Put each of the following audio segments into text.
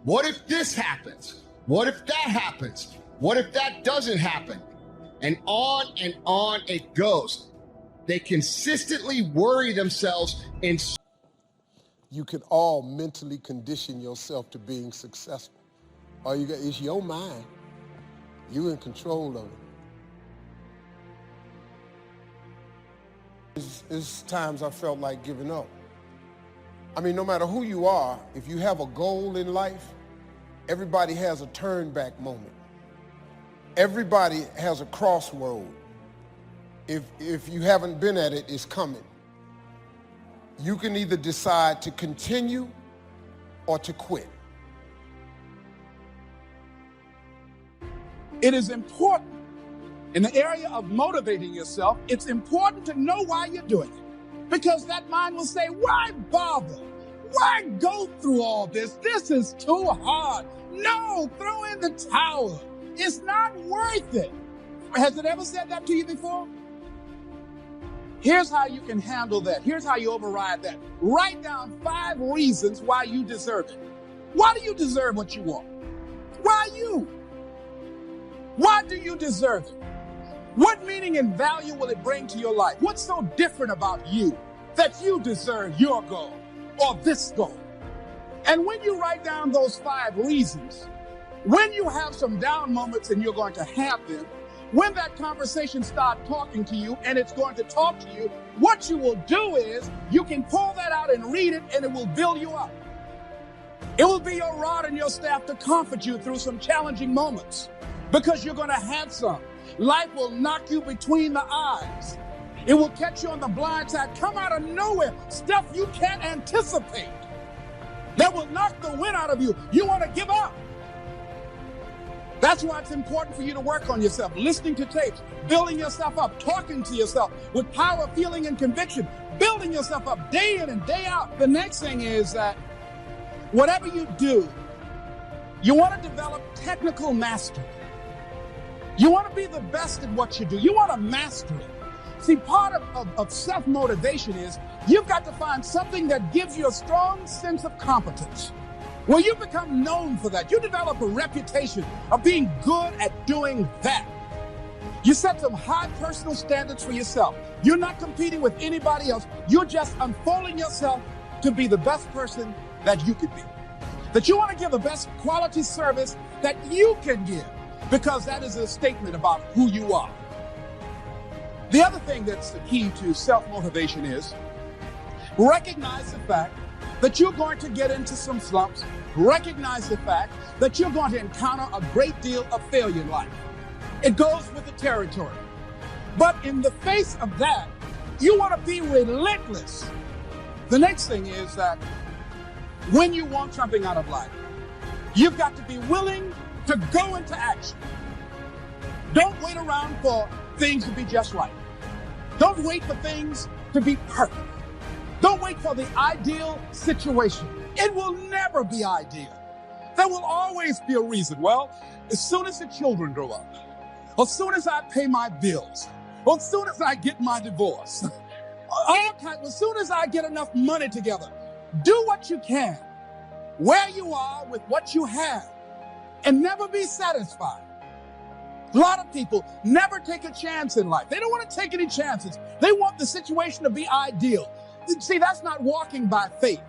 What if this happens? What if that happens? What if that doesn't happen? And on it goes. They consistently worry themselves in. You can all mentally condition yourself to being successful. All you got is your mind. You're in control of it. It's times I felt like giving up. I mean, no matter who you are, if you have a goal in life, everybody has a turn back moment. Everybody has a crossroad. If you haven't been at it, it's coming. You can either decide to continue or to quit. It is important in the area of motivating yourself. It's important to know why you're doing it, because that mind will say, why bother? Why go through all this? This is too hard. No, throw in the towel. It's not worth it. Has it ever said that to you before? Here's how you can handle that. Here's how you override that. Write down 5 reasons why you deserve it. Why do you deserve what you want? Why you? Why do you deserve it? What meaning and value will it bring to your life? What's so different about you that you deserve your goal or this goal? And when you write down those 5 reasons, when you have some down moments, and you're going to have them, when that conversation starts talking to you and it's going to talk to you, what you will do is you can pull that out and read it, and it will build you up. It will be your rod and your staff to comfort you through some challenging moments, because you're going to have some. Life will knock you between the eyes. It will catch you on the blind side, come out of nowhere, stuff you can't anticipate that will knock the wind out of you. You want to give up. That's why it's important for you to work on yourself, listening to tapes, building yourself up, talking to yourself with power, feeling, and conviction, building yourself up day in and day out. The next thing is that whatever you do, you want to develop technical mastery. You want to be the best at what you do. You want to master it. See, part of self-motivation is you've got to find something that gives you a strong sense of competence. Well, you become known for that. You develop a reputation of being good at doing that. You set some high personal standards for yourself. You're not competing with anybody else. You're just unfolding yourself to be the best person that you could be. That you want to give the best quality service that you can give, because that is a statement about who you are. The other thing that's the key to self-motivation is recognize the fact that you're going to get into some slumps. Recognize the fact that you're going to encounter a great deal of failure in life. It goes with the territory. But in the face of that, you want to be relentless. The next thing is that when you want something out of life, you've got to be willing to go into action. Don't wait around for things to be just right. Don't wait for things to be perfect. Don't wait for the ideal situation. It will never be ideal. There will always be a reason. Well, as soon as the children grow up, as soon as I pay my bills, or as soon as I get my divorce, as soon as I get enough money together, do what you can, where you are with what you have, and never be satisfied. A lot of people never take a chance in life. They don't want to take any chances. They want the situation to be ideal. See, that's not walking by faith.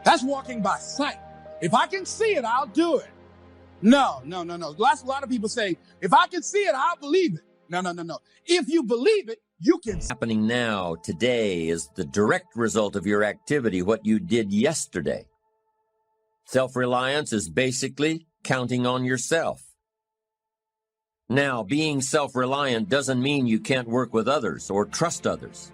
That's walking by sight. If I can see it, I'll do it. No. That's a lot of people say, if I can see it, I'll believe it. No. If you believe it, you can. Happening now, today, is the direct result of your activity, what you did yesterday. Self-reliance is basically counting on yourself. Now, being self-reliant doesn't mean you can't work with others or trust others.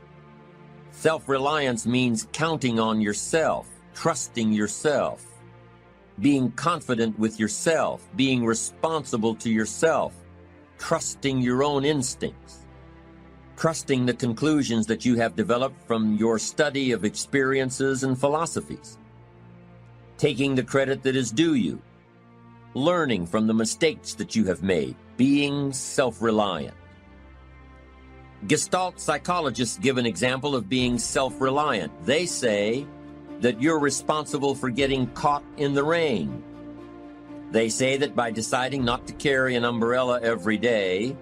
Self-reliance means counting on yourself, trusting yourself, being confident with yourself, being responsible to yourself, trusting your own instincts, trusting the conclusions that you have developed from your study of experiences and philosophies, taking the credit that is due you, learning from the mistakes that you have made, being self-reliant. Gestalt psychologists give an example of being self-reliant. They say, that you're responsible for getting caught in the rain. They say that by deciding not to carry an umbrella every day,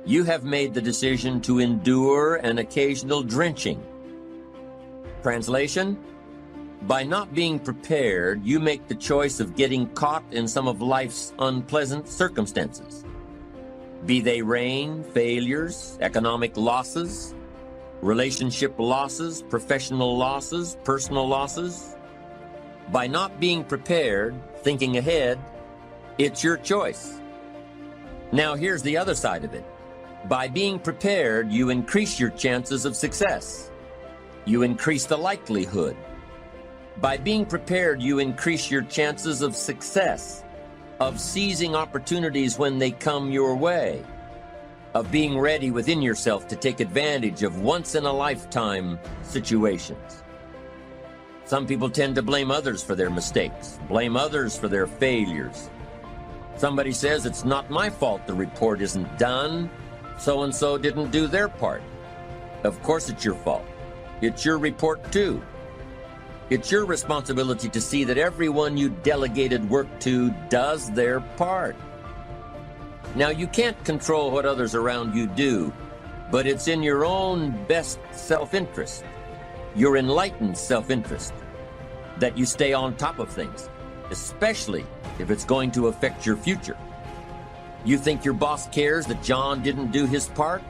you have made the decision to endure an occasional drenching. Translation: by not being prepared, you make the choice of getting caught in some of life's unpleasant circumstances. Be they rain, failures, economic losses, relationship losses, professional losses, personal losses. By not being prepared, thinking ahead, it's your choice. Now here's the other side of it. By being prepared, you increase your chances of success. You increase the likelihood. By being prepared, you increase your chances of success, of seizing opportunities when they come your way, of being ready within yourself to take advantage of once-in-a-lifetime situations. Some people tend to blame others for their mistakes, blame others for their failures. Somebody says, it's not my fault the report isn't done. So-and-so didn't do their part. Of course it's your fault. It's your report too. It's your responsibility to see that everyone you delegated work to does their part. Now, you can't control what others around you do, but it's in your own best self-interest, your enlightened self-interest, that you stay on top of things, especially if it's going to affect your future. You think your boss cares that John didn't do his part?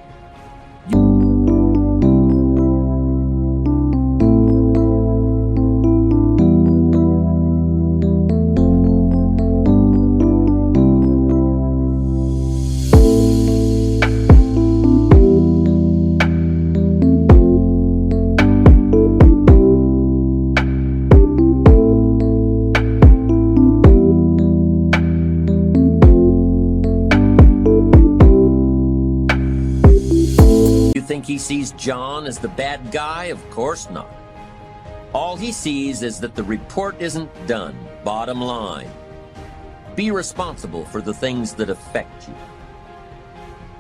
Think he sees John as the bad guy? Of course not. All he sees is that the report isn't done. Bottom line. Be responsible for the things that affect you.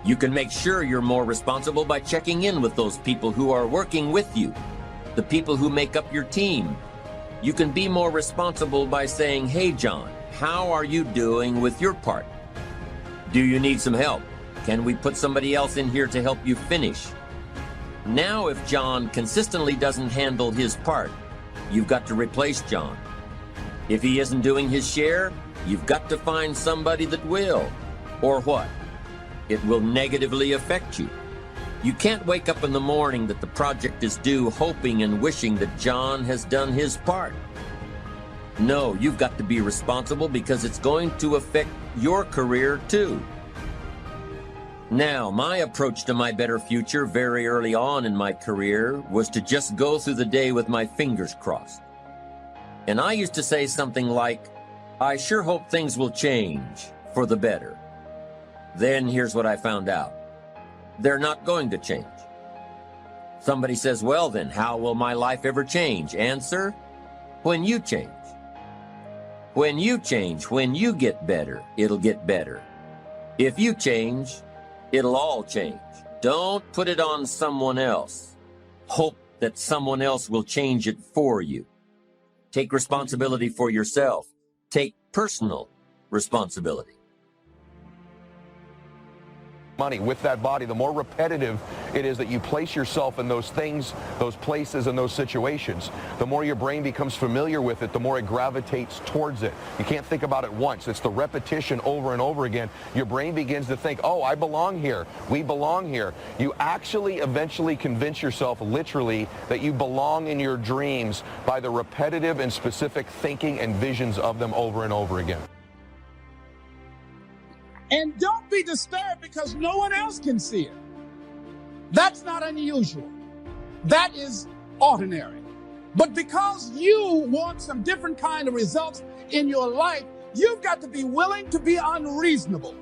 You can make sure you're more responsible by checking in with those people who are working with you, the people who make up your team. You can be more responsible by saying, hey John, how are you doing with your part? Do you need some help? Can we put somebody else in here to help you finish? Now, if John consistently doesn't handle his part, you've got to replace John. If he isn't doing his share, you've got to find somebody that will. Or what? It will negatively affect you. You can't wake up in the morning that the project is due hoping and wishing that John has done his part. No, you've got to be responsible because it's going to affect your career too. Now, my approach to my better future very early on in my career was to just go through the day with my fingers crossed. And I used to say something like, I sure hope things will change for the better. Then here's what I found out. They're not going to change. Somebody says, well then, how will my life ever change? Answer, when you change. When you change, when you get better, it'll get better. If you change, it'll all change. Don't put it on someone else. Hope that someone else will change it for you. Take responsibility for yourself. Take personal responsibility. Money with that body, the more repetitive it is that you place yourself in those things, those places, and those situations, the more your brain becomes familiar with it, the more it gravitates towards it. You can't think about it once. It's the repetition over and over again. Your brain begins to think, oh, I belong here. We belong here. You actually eventually convince yourself literally that you belong in your dreams by the repetitive and specific thinking and visions of them over and over again. And don't be disturbed because no one else can see it. That's not unusual. That is ordinary. But because you want some different kind of results in your life, you've got to be willing to be unreasonable.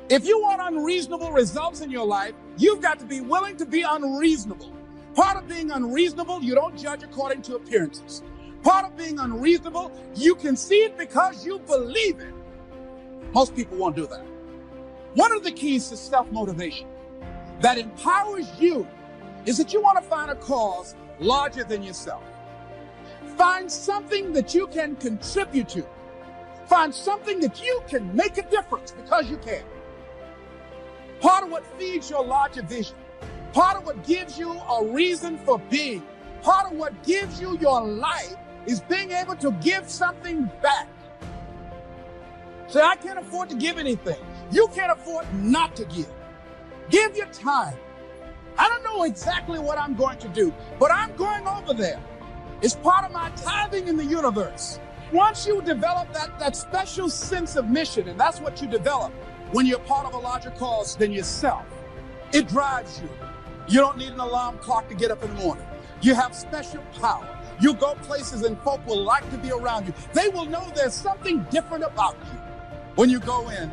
If you want unreasonable results in your life, you've got to be willing to be unreasonable. Part of being unreasonable, you don't judge according to appearances. Part of being unreasonable, you can see it because you believe it. Most people won't do that. One of the keys to self-motivation that empowers you is that you want to find a cause larger than yourself. Find something that you can contribute to. Find something that you can make a difference because you can. Part of what feeds your larger vision, part of what gives you a reason for being, part of what gives you your life is being able to give something back. Say, I can't afford to give anything. You can't afford not to give. Give your time. I don't know exactly what I'm going to do, but I'm going over there. It's part of my tithing in the universe. Once you develop that special sense of mission, and that's what you develop when you're part of a larger cause than yourself, it drives you. You don't need an alarm clock to get up in the morning. You have special power. You go places and folk will like to be around you. They will know there's something different about you. When you go in,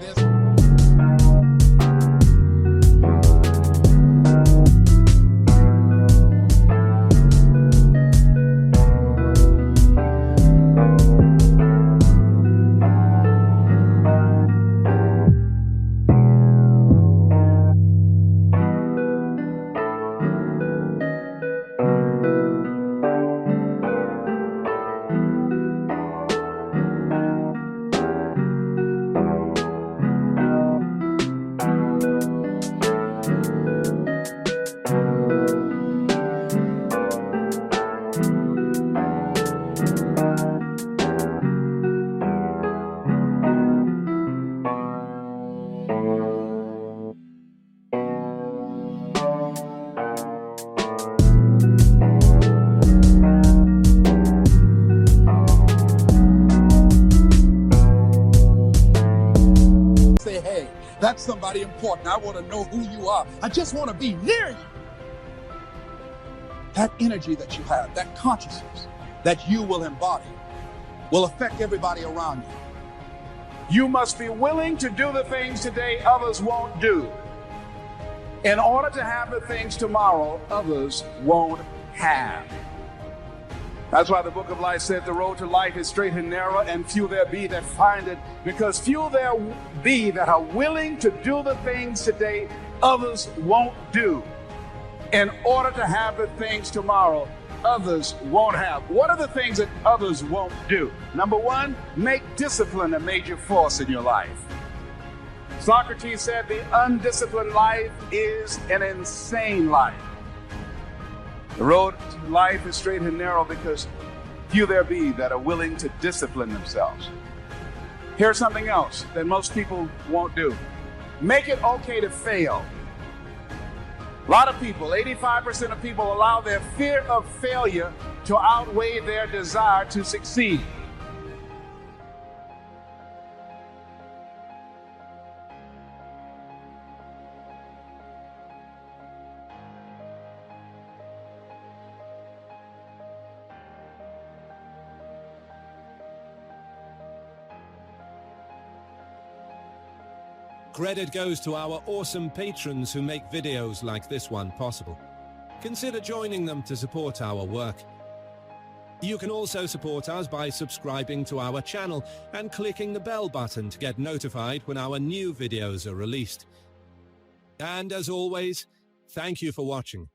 say, hey, that's somebody important. I want to know who you are. I just want to be near you. That energy that you have, that consciousness that you will embody, will affect everybody around you. You must be willing to do the things today others won't do, in order to have the things tomorrow others won't have. That's why the book of life said the road to life is straight and narrow, and few there be that find it, because few there be that are willing to do the things today others won't do, in order to have the things tomorrow others won't have. What are the things that others won't do? Number one, make discipline a major force in your life. Socrates said the undisciplined life is an insane life. The road to life is straight and narrow because few there be that are willing to discipline themselves. Here's something else that most people won't do. Make it okay to fail. A lot of people, 85% of people, allow their fear of failure to outweigh their desire to succeed. Credit goes to our awesome patrons who make videos like this one possible. Consider joining them to support our work. You can also support us by subscribing to our channel and clicking the bell button to get notified when our new videos are released. And as always, thank you for watching.